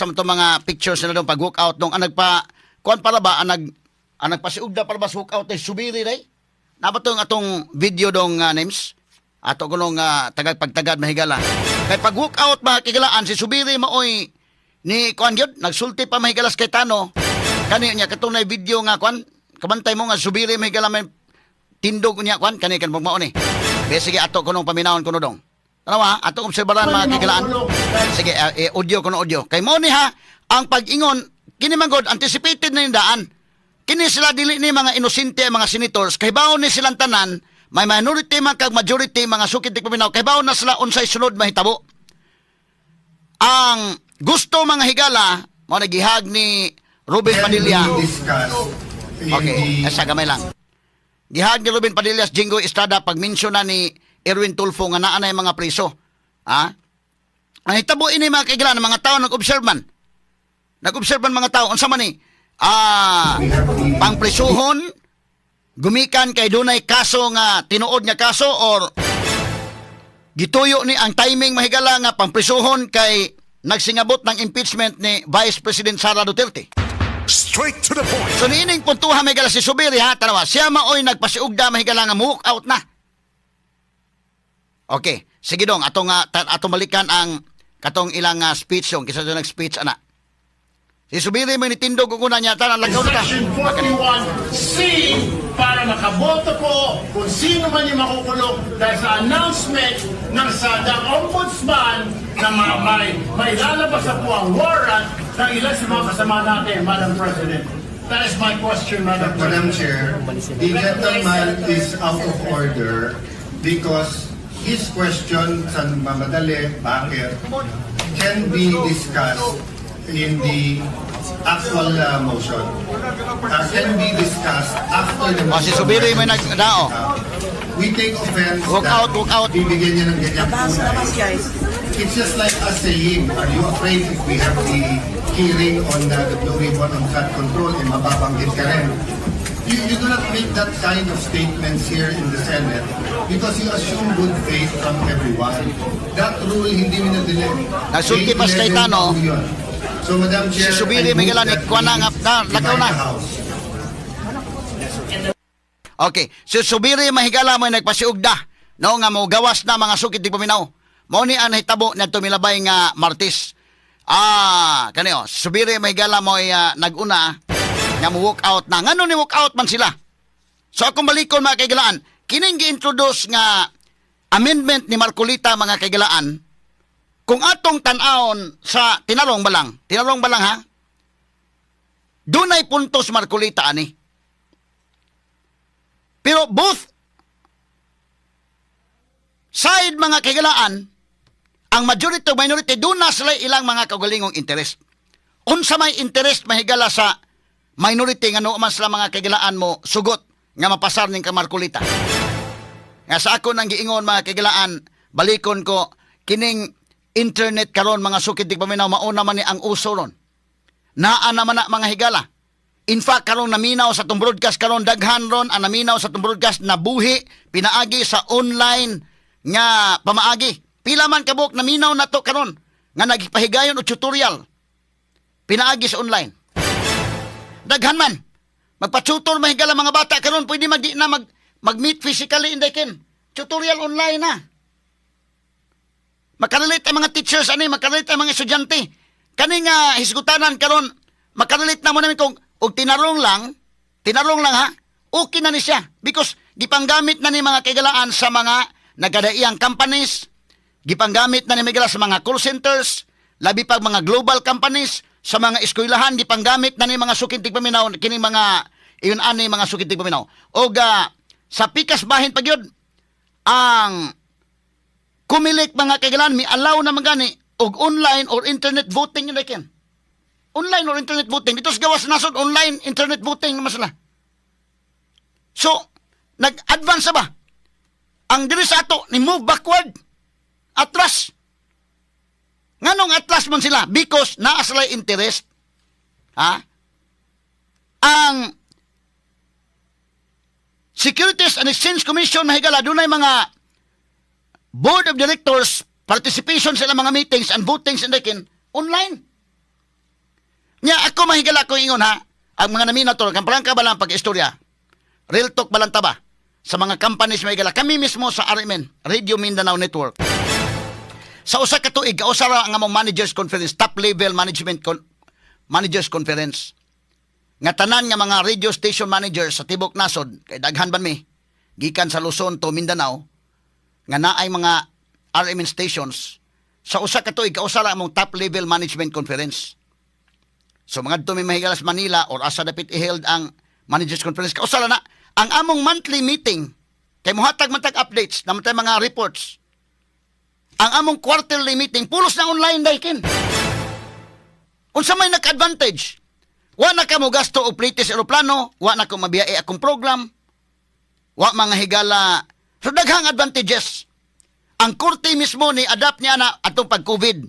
sa mga pictures na doon pag walk out nung kuan para ba ang nagpasiugda para ba sa walk out ay subiri day. Nabatong atong video dong names. Ato gunong tagag-pagtagad mahigala. Kay pag walk out mga kigalaan si subiri maoy ni kuan gyud nagsulti pa mahigalas kay Tano. Kani niya katunay video nga kuan kabantay mo nga subiri mahigala may tindog niya kuan kani kan mao ni. Kaya sige ato kunong paminawon kuno dong. Tanawa ato obserbaran mga kigalaan. Sige audio kuno audio. Kay mo ni ha ang pag-ingon kini manggod anticipated na yung daan. Kini sila dili ni mga inosente mga senators kay baon ni silang tanan may minority man kag majority mga sukid ti paminaw kay baon na sila unsay sunod mahitabo. Ang gusto mga higala mo nagihag ni Ruben Padilla. Okay, asa gamay lang. Gihag ni Ruben Padilla Jingo Estrada pag mention na ni Erwin Tulfo nga naa na mga preso. Ha? Ang hitabo ini mga kaigalan ng mga tao nag-observe man. Nag-observe man mga tao unsa man ni pangpresuhon gumikan kay dunay kaso nga tinuod nga kaso or gituyo ni ang timing mahigala nga pangpresuhon kay nagsingabot ng impeachment ni Vice President Sara Duterte. Straight to the point. So niining puntuhan mahigala si Subiri ha, tanawa, siya maoy nagpasiugda mahigala nga walk out na. Okay, sige dong, atong balikan ang katong ilang speech yung kisa doon nag-speech ana. Si Subiri may nitindog kung una niya, tanang lagaw na ta. Section 41C para makaboto po kung sino man yung makukulong dahil sa announcement ng Sadang Ombudsman na may lalabas na po ang warrant ng ilan sa mga kasama natin, Madam President. That is my question, Madam Madam President. Chair, the gentleman is out of order because his question sa mamadali, bakit, can be discussed in the actual motion. Can be discussed after the motion. Si Subiri may nagdao. We take offense Walk out. bibigyan niya ng ganyang kulay. It's just like us saying, are you afraid if we have the hearing on the Blue Ribbon on flood control and mababanggit ka rin? You do not make that kind of statements here in the Senate because you assume good faith from everyone. That rule hindi mo na dinili. Nasulti pa sa Tano. So, Madam Chair, Si Subiri may galan ikuan na lakaw na. Okay, si Subiri mahigala mo nagpasiugda. No nga mo gawas na mga sukid di paminaw. Mao ni ang hitabo na tumilabay nga Martis. Kanio, Subiri mahigala mo naguna nga mo walk out na. Ngano ni walk out man sila? So akong balikon mga kaigalaan, kining gi-introduce nga amendment ni Marcolita mga kaigalaan. Kung atong tan-aon sa tinarong balang ha, dunay puntos Marcolita ani. Pero both side mga kagalaan, ang majority o minority, doon na sila ilang mga kaugalingong interest. Unsa may interest mahigala sa minority nga no man sila mga kagalaan mo sugot nga mapasar ning ka Marcolita. Nga sa ako nang giingon mga kagalaan, balikon ko kining internet karon mga sukid di paminaw mauna man ni ang uso ron. Naa naman na mga higala. In fact karon naminaw sa tong broadcast karon daghan ron ang naminaw sa tong broadcast na buhi pinaagi sa online nga pamaagi. Pila man kabuk naminaw nato karon nga nagpahigayon og tutorial. Pinaagi sa online. Daghan man magpa-tutor mahigala mga bata karon pwede magdi na mag-meet physically in the kin. Tutorial online na. Makarelate ang mga teachers, makarelate ang mga estudyante. Kani nga hisgutanan karon, makarelate na mo namin kung tinarong lang ha, okay na ni siya. Because gipanggamit na ni mga kaigalaan sa mga nagadaiyang companies, gipanggamit na ni Miguel sa mga call centers, labi pag mga global companies, sa mga eskwelahan, gipanggamit na ni mga sukid tigpaminaw, kini mga iyon ani mga sukid tigpaminaw. O sa pikas bahin pag yun, ang kumilik mga kaigalan, mi allow na magani og online or internet voting yun like online or internet voting. Dito sa gawas nasod online internet voting naman sila. So, nag-advance ba? Ang diri sa ato, ni move backward. Atras. Nganong atras man sila? Because naa sila interest. Ha? Ang Securities and Exchange Commission mahigala, dunay mga Board of Directors, participation sa mga meetings and votings in the online. ako mahigala ko ingon ha, ang mga naminator, kamparang ka ba lang pag-istorya, real talk ba lang ta ba? Sa mga companies mahigala, kami mismo sa RMN, Radio Mindanao Network, sa usa ka tuig, kausara ang among managers conference, top level managers conference, nga tanan nga mga radio station managers sa Tibok Nasod, kay daghan ban mi, gikan sa Luzon to Mindanao, nga naay mga RMN stations, sa usa ka tuig, kausara among top level management conference. So mga dito may mahigala sa Manila or asa dapit i-held ang managers conference, kausara na, ang among monthly meeting, kay muhatag matag updates, namatay mga reports, ang among quarterly meeting, pulos na online dahil. Unsa may naka-advantage? Wa na ka mo gasto o plitis aeroplano, wa na ko mabiyae akong program, wa mga higala. So daghang advantages. Ang korte mismo ni adapt niya na atong pag-COVID.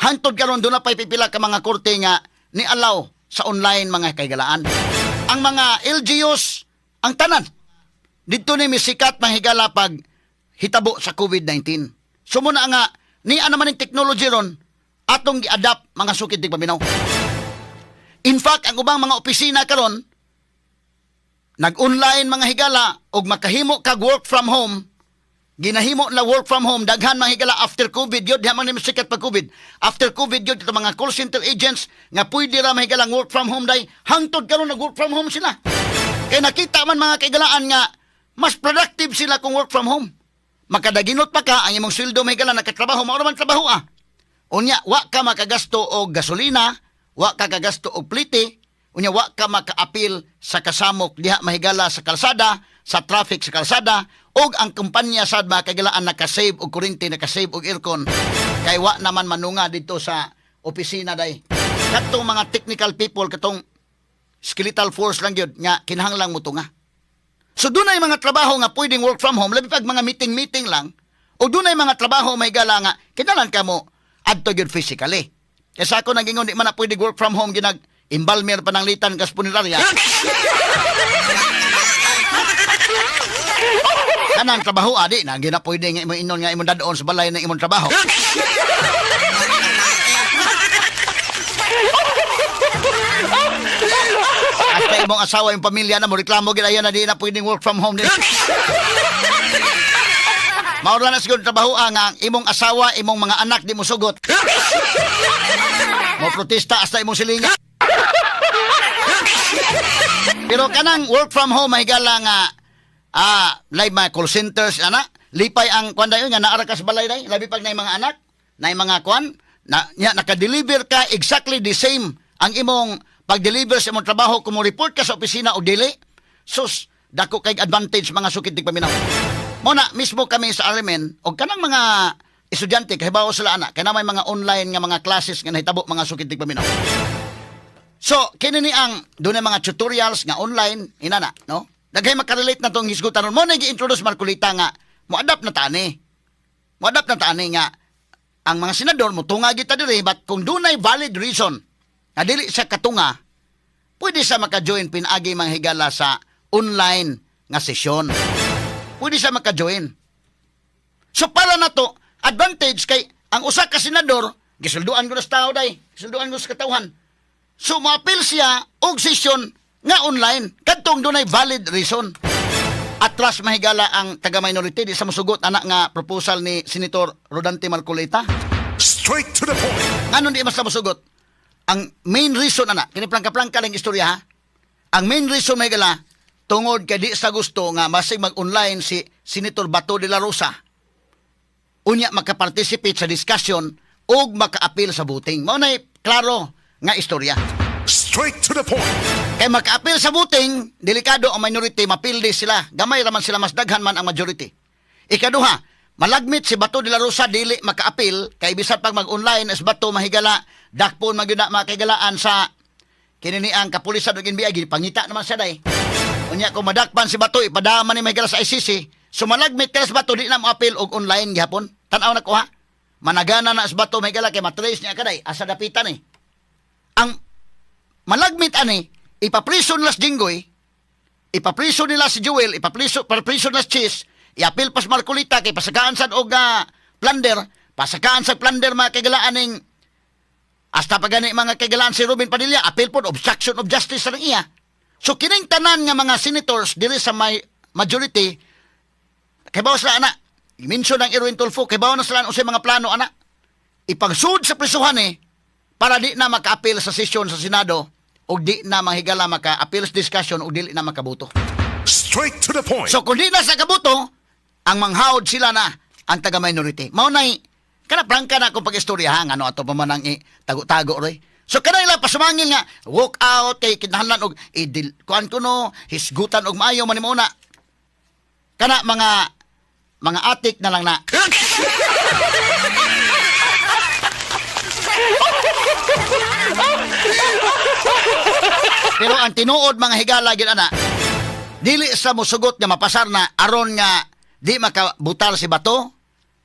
Hantod karon doon na pa'y pipila ka mga korte nga ni allow sa online mga kaigalaan. Ang mga LGUs, ang tanan, dito ni misikat mga higala pag hitabo sa COVID-19. So muna nga, ni naman yung technology ron, atong gi-adapt mga sukid di paminaw. In fact, ang ubang mga opisina karon nag-online mga higala og makahimo kag work from home, ginahimo na work from home, daghan mga higala after COVID, yun, di man ni sikat pag COVID. After COVID, yun, ito mga call center agents, nga pwede ra mga higalang work from home day, hangtod karon nag-work from home sila. Kaya nakita man mga kaigalaan nga, mas productive sila kung work from home. Makadaginot pa ka, ang imong sweldo may higala, nakatrabaho, mauraman trabaho Unya, wa ka makagasto og gasolina, wa ka kagasto og plite, unya wa ka makaapil sa kasamok diha mahigala sa kalsada, sa traffic sa kalsada, og ang kumpanya sad mga kagalaan nakasave og kuryente, nakasave og aircon. Kay wa naman manunga dito sa opisina day. Katong mga technical people, katong skeletal force lang yun, nga kinahanglang mo tunga. So dunay mga trabaho nga pwedeng work from home, labi pag mga meeting lang, o dunay mga trabaho may gala nga, kinalan ka mo adto yun physically. Kaya ako nagingon, di man na pwede work from home, ginag-imbalmer pa ng litan kas punerarya. Kanang trabaho, adi, na gina pwede nga imong inon nga imong dadoon sa balay ng imong trabaho. Hasta imong asawa, yung pamilya na mo, reklamo ginayon na di na pwedeng work from home din. Maura na siguro trabaho nga imong asawa, imong mga anak di mo sugot. Mo protesta hasta imong silinga. Pero kanang work from home ay gala nga live mga call centers ana, lipay ang kwan dayon nga naara ka sa balay day, labi pag nay mga anak, nay mga kwan na naka-deliver ka exactly the same ang imong pag-deliver sa imong trabaho kung mo report ka sa opisina o dili. Sus, dako kay advantage mga sukid tig paminaw. Muna, mismo kami sa RMN, o kanang mga estudyante, kahibaw sila anak, kaya na may mga online nga mga classes nga nahitabo mga sukid tig paminaw. So, kinini ang, doon mga tutorials nga online, inana, no? Daghay makarelate na tong hisgutan ron. Mo na i-introduce Marcolita nga, mo-adapt na tani. Mo-adapt na tani nga, ang mga senador mo, tunga kita diri, but kung doon ay valid reason, na dili siya katunga, pwede siya maka-join pinagi mga higala sa online nga sesyon. Pwede siya maka-join. So para na to, advantage kay ang usa ka senador, gisulduan ko na sa tao day, gisulduan ko sa katawhan. So maapil siya og session nga online, kadtong dunay valid reason. Atras mahigala ang taga-minority, di sa musugot anak nga proposal ni Senator Rodante Marcolita. Straight to the point. Nganon di mas musugot? Ang main reason, anak, kiniplangka-plangka lang istorya ha, ang main reason mahigala, tungod kay di sa gusto nga masig mag-online si Senator Bato de la Rosa. Unya makaparticipate sa discussion ug maka-appeal sa voting. Mao nay klaro nga istorya. Straight to the point. Kay maka-appeal sa voting, delikado ang minority, mapildi sila. Gamay raman sila, mas daghan man ang majority. Ikaduha, malagmit si Bato de la Rosa dili maka-appeal kay bisan pag mag-online as Bato mahigala dakpon magyud makaigalaan sa kinini ang kapulisan ug NBI, pangita naman siya day. Unya kung madakpan si Bato, ipadaman ni mahigala sa ICC. So malagmit ka sa Bato, di na mo appeal og online gihapon. Tanaw na ko ha. Managana na sa Bato mahigala kay matrace niya kaday asa dapitan Ang malagmit ani, ipaprison las Jinggoy, ipaprison nila si Joel, ipaprison las Chis, i-appeal pas Marcolita kay pasakaan sad og plunder, pasakaan sa plunder mga kagalaan ning Hasta pa gani mga kagalaan si Robin Padilla, appeal po, obstruction of justice sa iya. So kining tanan nga mga senators dili sa may majority, kay bawas na ana, i-mention ng Erwin Tulfo, kay bawas na sila usay mga plano ana, ipagsud sa prisuhan para di na maka-appeal sa sesyon sa Senado o di na mahigala maka-appeal sa discussion o dili na makabuto. Straight to the point. So kung di na sa kabuto, ang manghawd sila na ang taga-minority. Maunay, kana prangka na akong pag-istoryahan, ano ato pa man ang tago-tago roy. So kanila pasumangil nga, walk out kay kinahanglan og idil kuan kuno, hisgutan og maayo man mo na. Kana mga atik na lang na. Pero ang tinuod mga higala gid ana, dili sa musugot nga mapasar na aron nga di makabutal si Bato,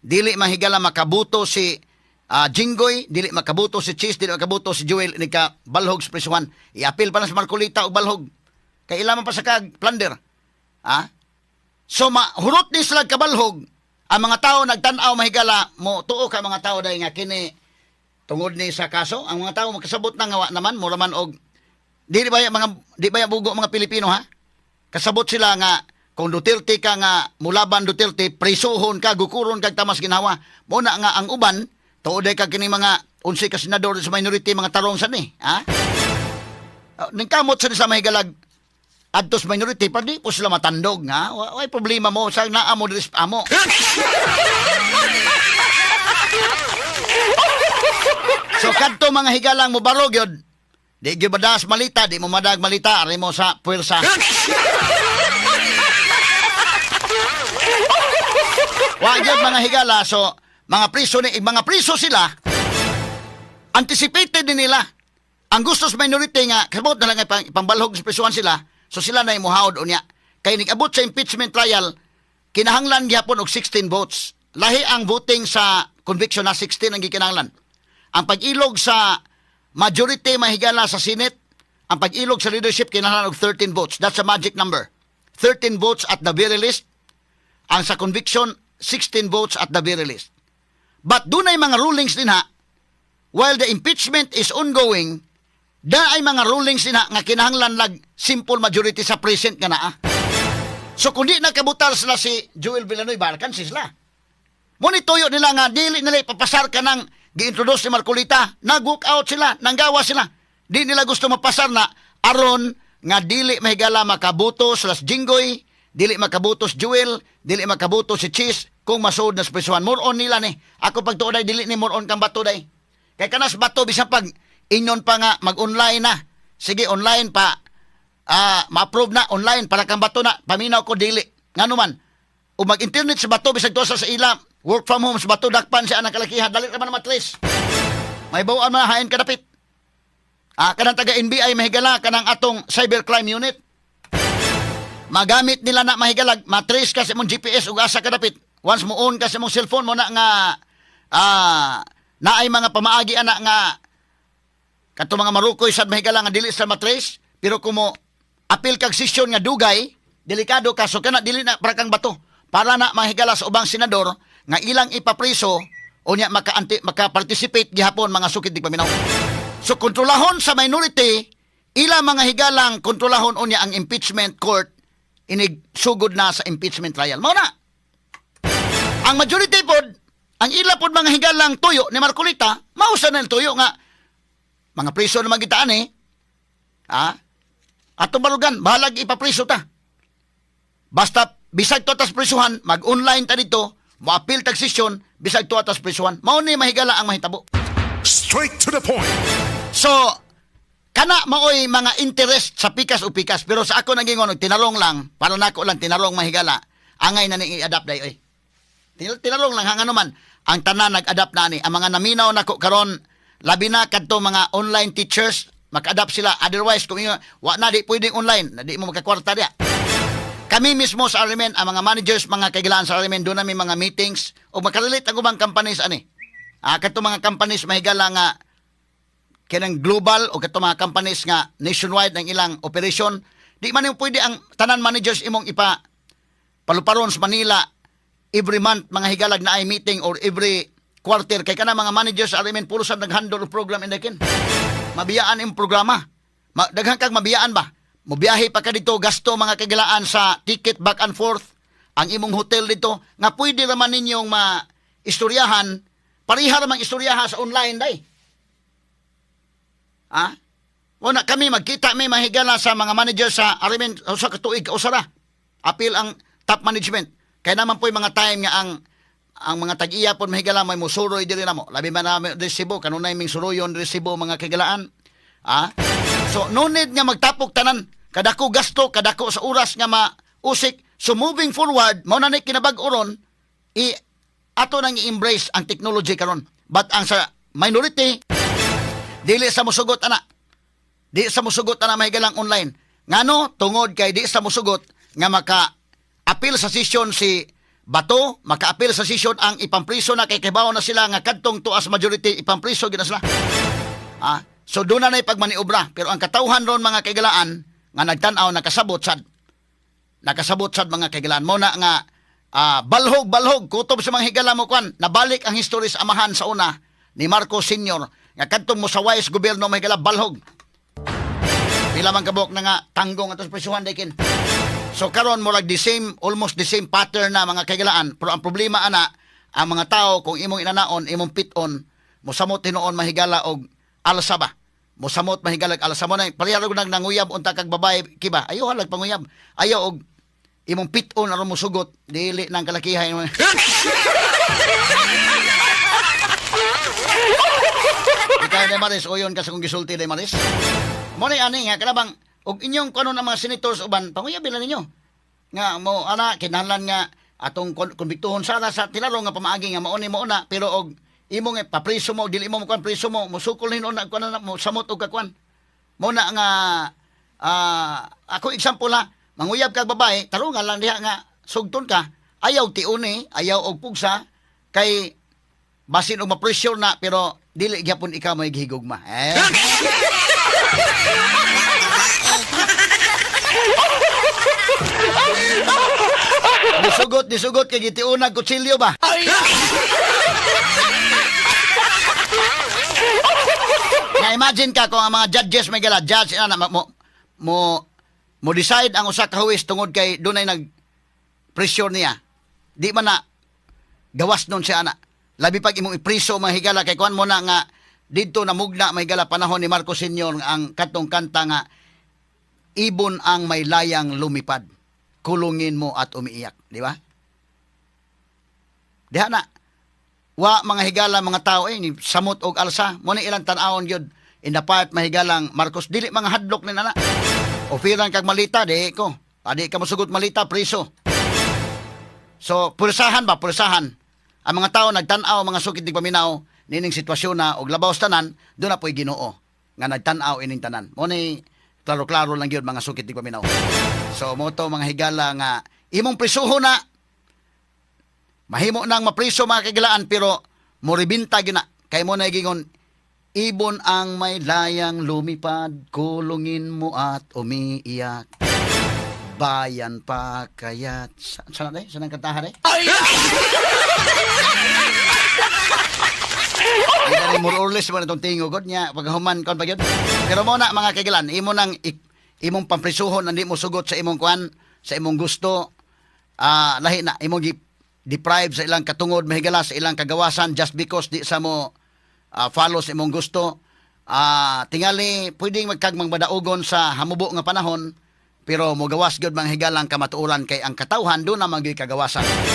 dili mahigala makabuto si Jinggoy, dili makabuto si Cheese, dili makabuto si Joel ni ka balhog sa prisuhan. I-appeal pa na sa Marcolita og balhog. Kay ilaman pa sa kag plunder. So mahurot ni sila kabalhog. Ang mga tao nagtan-aw mahigala mo tuo ka mga tao dahil nga kini tungod ni sa kaso. Ang mga tao makasabot na nga naman mura man og di ba bugo mga Pilipino ha? Kasabot sila nga kung Duterte ka nga mulaban Duterte, prisuhon ka, gukuron kag tamas ginawa. Muna nga ang uban, tuoday ka kini mga 11 ka senador sa minority, mga tarong sa ni. Ningkamot sa mahigalag adtos minority, pa di po sila matandog nga. Way problema mo, sa naamo diris amo. So kadto mga higalang mo barog yun. Di gyud madas malita, di mo madag malita, ari mo sa puwersa. Wa gyud mga higala, so mga priso sila, anticipated din nila. Ang gusto sa minority nga, kasabot na lang ipangbalhog sa prisuhan sila, so sila na imuhawd unya. Kaya nag-abot sa impeachment trial, kinahanglan gyapon og 16 votes. Lahi ang voting sa conviction na 16 ang gikinahanglan. Ang pag-ilog sa majority mahigala sa Senate, ang pag-ilog sa leadership kinahanglan og 13 votes. That's a magic number. 13 votes at the very least. Ang sa conviction, 16 votes at the very least. But dunay mga rulings din ha, while the impeachment is ongoing, ay mga rulings din ha, nga kinahanglan lag simple majority sa present nga naa. So kung di nakabutal sila si Joel Villanueva, kan sila. Monitoyo nila nga, dili nila ipapasar ka ng gi-introduce ni Marcolita, nag-walk out sila, nanggawa sila. Di nila gusto mapasar na aron nga dili mahigala makabuto sila si Jinggoy, dili makabuto si Joel, dili makabuto si Cheese, kung masud na sa prisuhan. More on nila ni. Ako pagtuoday, dili ni more on kang Bato day. Kaya kanas Bato, bisang pag inyon pa nga mag-online na. Sige, online pa. Ma-approve na, online, para kang Bato na. Paminaw ko, dili. Nga naman, o mag-internet sa Bato, bisang tuwa sa ila, work from home sa Bato, dakpan siya ang kalakihan. Dali naman na matris. May bawaan man, hain kadapit. Kanang taga-NBI, mahigala, kanang atong cybercrime unit. Magamit nila na mahigalag, matris ka sa mong GPS, ug asa kadapit. Once mo on ka sa mong cellphone mo na nga, naay mga pamaagi ana nga, kato mga marukoy sa mahigala nga dili sa matris, pero kung mo apil kag session nga dugay, delikado ka, so kana dili na para kang Bato. Para na mahigala sa ubang senador, nga ilang ipapriso, o niya maka-participate gihapon mga sukid di paminaw. So kontrolahon sa minority, ilang mga higalang kontrolahon o niya ang impeachment court, inig sugod na sa impeachment trial. Mao na. Ang majority pod, ang ila pod mga higalang tuyo ni Marcolita, mausa na tuyo nga mga priso na magitaan ato balugan, bahalag ipapriso ta. Basta bisag to atas prisuhan, mag-online ta dito, mo-appeal tag session, bisag to atas prisuhan. Mao ni mahigala ang mahitabo. Straight to the point. So, kana maoy mga interest sa pikas o pikas, pero sa ako nagingon tinarong lang, para nako lang tinarong mahigala, angay na ni i-adapt day oy. Tinarong lang hangano man ang tanan nag-adapt na ni. Ang mga naminaw nako karon labi na kadto mga online teachers mag-adapt sila, otherwise kung wa na di pwedeng online, na di mo makakwarta dia. Kami mismo sa Arimen, ang mga managers, mga kaigilaan sa Arimen, doon namin mga meetings o makarelate ang ubang companies ani. Kadto mga companies mahigala nga kanang global o kadto mga companies nga nationwide ang ilang operation, di man yung pwede ang tanan managers imong paluparon sa Manila every month mga higalag na ay meeting or every quarter kay kana mga managers alimin pulo sa naghandle og program indekin. Mabiyaan im programa. Daghang kag mabiyaan ba? Mobiyahe pa ka dito gasto mga kagilaan sa ticket back and forth. Ang imong hotel dito nga pwede naman ninyong maistoryahan, pareha namang istoryahan sa online day. Una kami magkita may mahigala sa mga manager sa arimin sa katuig usara. Apil ang top management. Kaya naman po yung mga time nga ang mga tag-iya po mahigala may musuroy diri namo. Labi man namin resibo kanunay ming suroyon resibo mga kagilaan. So no need nga magtapok tanan kadako gasto kadako sa oras nga mausik. So moving forward mao na ni kinabag-oron ato nang i-embrace ang technology karon. But ang sa minority dili sa musugot ana. Di sa musugot na mahigalang online. Ngano tungod kay di sa musugot nga maka-appeal sa session si Bato, maka-appeal sa session ang ipampriso na kay kibaw na sila nga kadtong tuas majority ipampriso gid na sila. So doon na pagmaniobra. Pero ang katawhan ron mga kaigalaan nga nagtan-aw nakasabot sad mga kaigalaan mo na nga balhog kutob sa mga higala mo kwan nabalik ang history sa amahan sa una ni Marcos Sr. nga kadtong mosaway sa gobyerno mahigala balhog. Pila man kabok na nga tanggong atos presyuhan daykin. So karon mo like almost the same pattern na mga kaigalaan. Pero ang problema ana, ang mga tao kung imong inanaon, imong piton, mosamot tinuon mahigala og alsa ba. Mosamot mahigala og alsa mo na parehas nang nanguyab unta kag babae kiba. Ayaw halag panguyab. Ayaw og imong piton aron mo sugot dili nang kalakihan. Ikaw na Maris, oyon ka sa kong gisulti na Maris. Mo ni ani nga kanabang og inyong kuno ng mga senators uban panguyabi lang ninyo. Nga mo ana kinahanglan nga atong konbiktuhon sana sa tinaro nga pamaagi nga mao ni mo na pero og imo nga papriso mo dili mo kuan priso mo musukol hinon na kuan na mo samot og kakuan. Mo na nga ako example ha manguyab kag babae tarungan lang diha nga sugton ka ayaw tiuni ayaw og pugsa kay basin og ma-pressure na pero dili gyapon ikaw may gihigugma. Disugot kay gitiunag kutsilyo ba? Na imagine ka kung ang mga judges may gala judge na mo decide ang usa ka huwis tungod kay dunay nag pressure niya. Di man na gawas nun siya ana. Labi pag imong ipriso mga higala kay kuan mo na nga dito na mugna may gala panahon ni Marcos Sr. ang katong kanta nga ibon ang may layang lumipad kulungin mo at umiiyak, di ba? Diha na wa mga higala mga tao ni samot og alsa mo ni ilang tan-awon gyud in the part mahigalang Marcos dili mga hadlok ni nana ofiran kag malita di ko adi ka mosugot malita priso. So pulsahan ang mga tao nagtan-aw mga sukit dig paminaw nining sitwasyon na og labaw tanan do na poy Ginoo nga nagtan-aw ining tanan mo ni klaro-klaro lang gyud mga sukit dig paminaw. So mo to mga higala nga imong prisuho na mahimo nang mapriso mga kagilaan pero moribinta gyud na kay mo na gingon ibon ang may layang lumipad kulungin mo at umiiyak bayan pa kaya't sana day sanang kantahan day. Ay, more or less mo na itong tingugod niya, paghuman kon pa yun. Pero mo na, mga kagilan, imong pamprisuhon, hindi mo sugot sa imong kuan, sa imong gusto, lahi na, imong deprive sa ilang katungod, mahigala sa ilang kagawasan, just because di sa mo follow sa imong gusto. Tingali, pwedeng magkagmang madaugon sa hamubo nga panahon, pero mo gawas gyud mga higalang kamatuoran kay ang katawhan doon na magiging kagawasan.